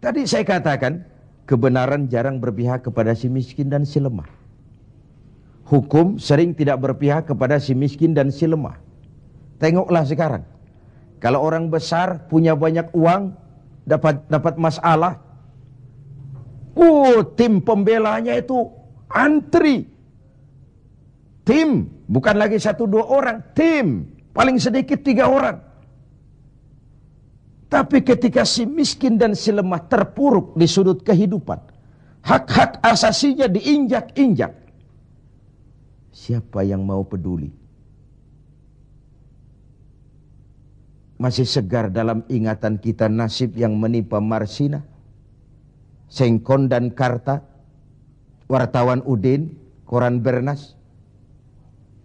Tadi saya katakan, kebenaran jarang berpihak kepada si miskin dan si lemah. Hukum sering tidak berpihak kepada si miskin dan si lemah. Tengoklah sekarang. Kalau orang besar punya banyak uang, dapat masalah, tim pembelanya itu antri. Tim, bukan lagi 1-2 orang, tim. Paling sedikit 3 orang. Tapi ketika si miskin dan si lemah terpuruk di sudut kehidupan, hak-hak asasinya diinjak-injak, siapa yang mau peduli? Masih segar dalam ingatan kita nasib yang menimpa Marsina, Sengkon dan Karta, wartawan Udin, koran Bernas.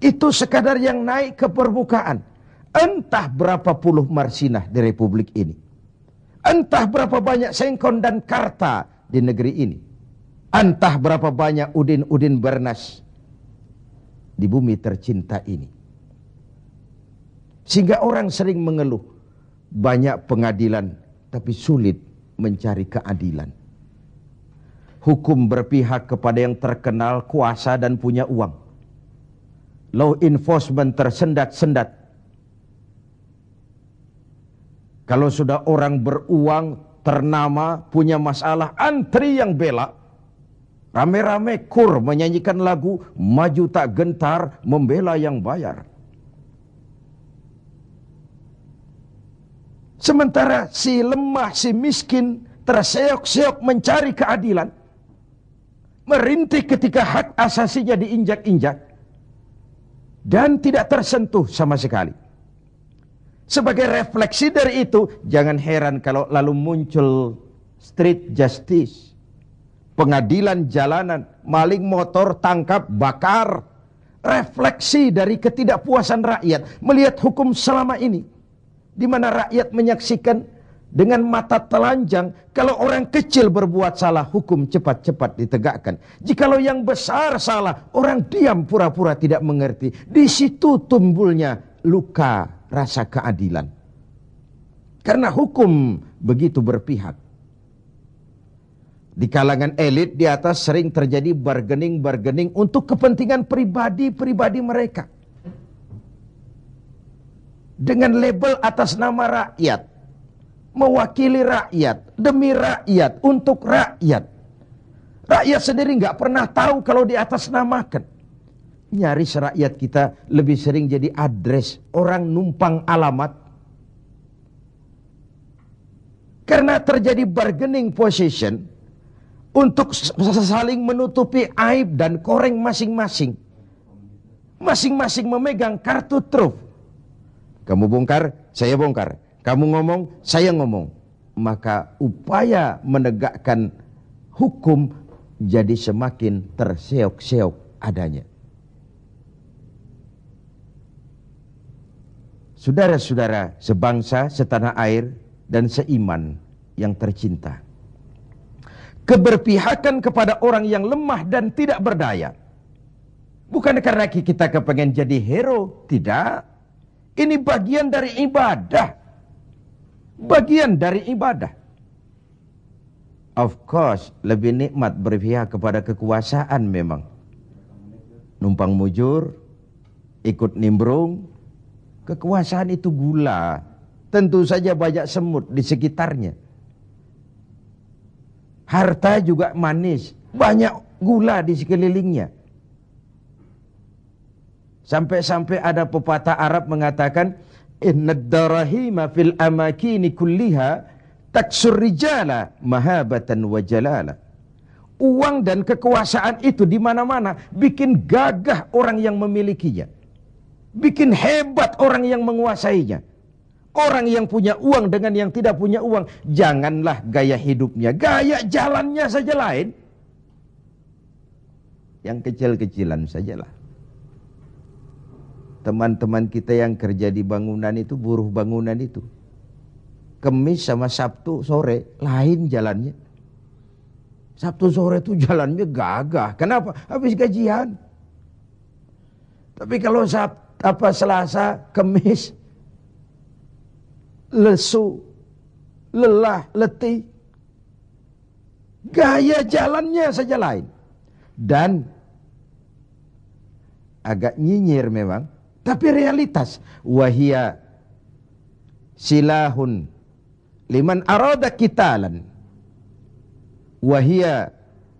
Itu sekadar yang naik ke permukaan. Entah berapa puluh Marsinah di Republik ini. Entah berapa banyak Sengkon dan Karta di negeri ini. Entah berapa banyak Udin Bernas di bumi tercinta ini. Sehingga orang sering mengeluh, banyak pengadilan tapi sulit mencari keadilan. Hukum berpihak kepada yang terkenal, kuasa dan punya uang. Law enforcement tersendat-sendat. Kalau sudah orang beruang, ternama, punya masalah, antri yang bela. Rame-rame kur menyanyikan lagu, maju tak gentar, membela yang bayar. Sementara si lemah, si miskin, terseok-seok mencari keadilan. Merintih ketika hak asasinya diinjak-injak. Dan tidak tersentuh sama sekali. Sebagai refleksi dari itu, jangan heran kalau lalu muncul street justice, pengadilan jalanan, maling motor tangkap, bakar. Refleksi dari ketidakpuasan rakyat melihat hukum selama ini, di mana rakyat menyaksikan dengan mata telanjang kalau orang kecil berbuat salah, hukum cepat-cepat ditegakkan. Jikalau yang besar salah, orang diam pura-pura tidak mengerti. Di situ tumbuhnya luka rasa keadilan. Karena hukum begitu berpihak. Di kalangan elit di atas sering terjadi bargaining untuk kepentingan pribadi mereka. Dengan label atas nama rakyat. Mewakili rakyat, demi rakyat, untuk rakyat. Rakyat sendiri nggak pernah tahu kalau di atas namakan. Nyaris rakyat kita lebih sering jadi address, orang numpang alamat. Karena terjadi bargaining position untuk saling menutupi aib dan koreng masing-masing. Masing-masing memegang kartu truf. Kamu bongkar, saya bongkar. Kamu ngomong, saya ngomong. Maka upaya menegakkan hukum jadi semakin terseok-seok adanya. Saudara-saudara sebangsa, setanah air, dan seiman yang tercinta. Keberpihakan kepada orang yang lemah dan tidak berdaya. Bukan karena kita kepengen jadi hero, tidak. Ini bagian dari ibadah. Bagian dari ibadah. Of course, lebih nikmat berpihak kepada kekuasaan memang. Numpang mujur, ikut nimbrung. Kekuasaan itu gula. Tentu saja banyak semut di sekitarnya. Harta juga manis. Banyak gula di sekelilingnya. Sampai-sampai ada pepatah Arab mengatakan, Innad darahima fil amakini kulliha taksur rijala mahabatan wa jalala. Uang dan kekuasaan itu di mana-mana bikin gagah orang yang memilikinya. Bikin hebat orang yang menguasainya. Orang yang punya uang dengan yang tidak punya uang, janganlah gaya hidupnya, gaya jalannya saja lain. Yang kecil-kecilan sajalah. Teman-teman kita yang kerja di bangunan itu, buruh bangunan itu, Kemis sama Sabtu sore lain jalannya. Sabtu sore itu jalannya gagah. Kenapa? Habis gajian. Tapi kalau Selasa, Kemis, lesu, lelah, letih. Gaya jalannya saja lain. Dan agak nyinyir memang, tapi realitas. Wahia silahun liman arada qitalan. Wahia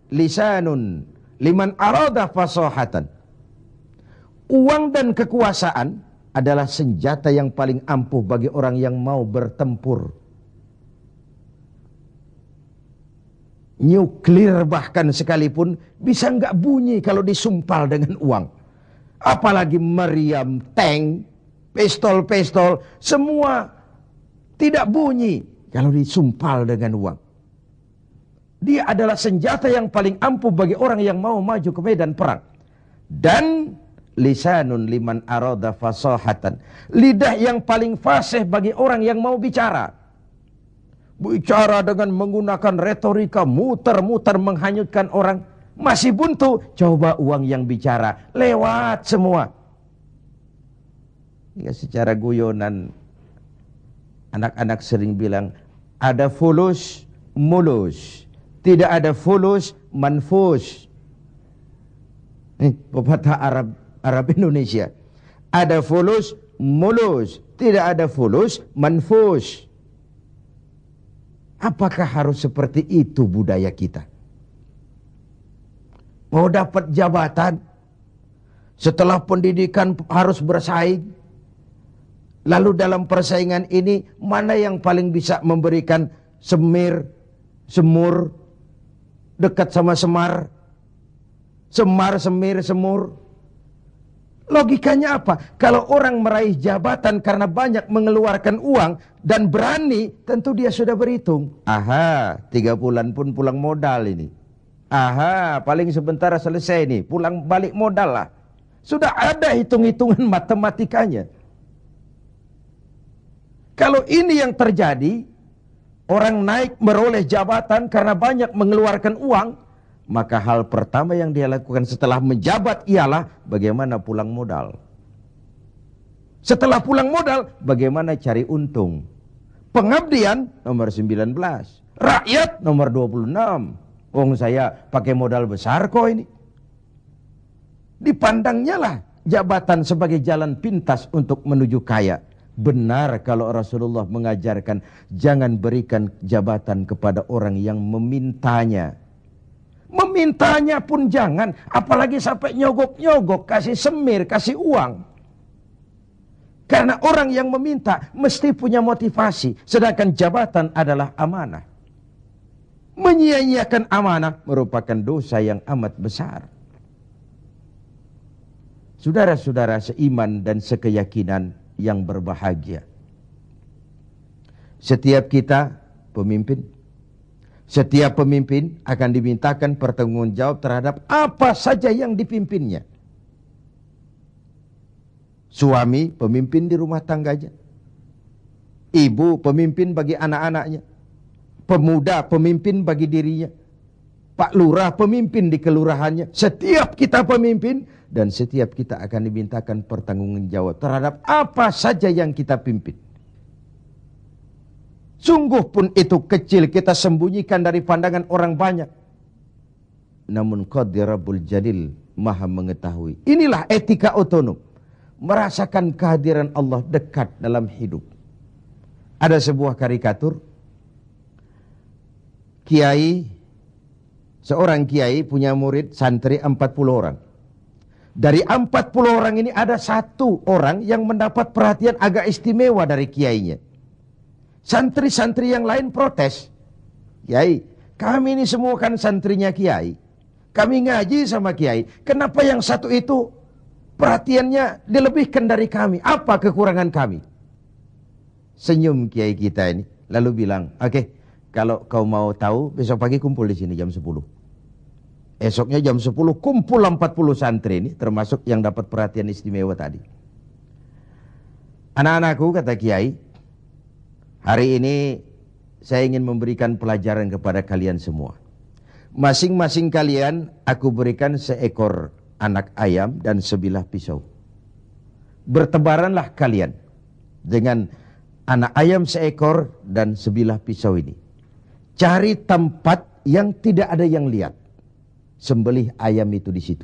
lisanun liman arada fasahatan. Uang dan kekuasaan adalah senjata yang paling ampuh bagi orang yang mau bertempur. Nuklir bahkan sekalipun bisa nggak bunyi kalau disumpal dengan uang. Apalagi meriam, tank, pistol-pistol, semua tidak bunyi kalau disumpal dengan uang. Dia adalah senjata yang paling ampuh bagi orang yang mau maju ke medan perang. Dan lisanun liman arada fasahatan. Lidah yang paling fasih bagi orang yang mau bicara. Bicara dengan menggunakan retorika muter-muter menghanyutkan orang. Masih buntu, coba uang yang bicara, lewat semua. Ya, secara guyonan, anak-anak sering bilang, ada fulus, mulus. Tidak ada fulus, manfus. Pepatah Arab Indonesia. Ada fulus, mulus. Tidak ada fulus, manfus. Apakah harus seperti itu budaya kita? Mau dapat jabatan, setelah pendidikan harus bersaing. Lalu dalam persaingan ini, mana yang paling bisa memberikan semur, dekat sama semar, semir, semur. Logikanya apa? Kalau orang meraih jabatan karena banyak mengeluarkan uang dan berani, tentu dia sudah berhitung. Aha, 3 bulan pun pulang modal ini. Aha, paling sebentar selesai nih, pulang balik modal lah. Sudah ada hitung-hitungan matematikanya. Kalau ini yang terjadi, orang naik meroleh jabatan karena banyak mengeluarkan uang, maka hal pertama yang dia lakukan setelah menjabat ialah bagaimana pulang modal. Setelah pulang modal, bagaimana cari untung. Pengabdian nomor 19, rakyat nomor 26. Saya pakai modal besar kok ini. Dipandangnya lah jabatan sebagai jalan pintas untuk menuju kaya. Benar kalau Rasulullah mengajarkan jangan berikan jabatan kepada orang yang memintanya. Memintanya pun jangan, apalagi sampai nyogok-nyogok, kasih semir, kasih uang. Karena orang yang meminta mesti punya motivasi, sedangkan jabatan adalah amanah. Menyia-nyiakan amanah merupakan dosa yang amat besar. Saudara-saudara seiman dan sekeyakinan yang berbahagia. Setiap kita pemimpin. Setiap pemimpin akan dimintakan pertanggungjawab terhadap apa saja yang dipimpinnya. Suami pemimpin di rumah tangganya. Ibu pemimpin bagi anak-anaknya. Pemuda pemimpin bagi dirinya. Pak Lurah pemimpin di kelurahannya. Setiap kita pemimpin dan setiap kita akan dimintakan pertanggungjawab terhadap apa saja yang kita pimpin. Sungguh pun itu kecil kita sembunyikan dari pandangan orang banyak. Namun Qadir Rabbul Jalil Maha mengetahui. Inilah etika otonom. Merasakan kehadiran Allah dekat dalam hidup. Ada sebuah karikatur. Kiai, seorang kiai punya murid santri 40 orang. Dari 40 orang ini ada 1 orang yang mendapat perhatian agak istimewa dari kiainya. Santri-santri yang lain protes. Kiai, kami ini semua kan santrinya kiai. Kami ngaji sama kiai. Kenapa yang 1 itu perhatiannya dilebihkan dari kami? Apa kekurangan kami? Senyum kiai kita ini. Lalu bilang, oke. Kalau kau mau tahu, besok pagi kumpul di sini jam 10. Esoknya jam 10 kumpul 40 santri ini, termasuk yang dapat perhatian istimewa tadi. Anak-anakku, kata Kiai, hari ini saya ingin memberikan pelajaran kepada kalian semua. Masing-masing kalian aku berikan seekor anak ayam dan sebilah pisau. Bertebaranlah kalian dengan anak ayam seekor dan sebilah pisau ini. Cari tempat yang tidak ada yang lihat. Sembelih ayam itu di situ.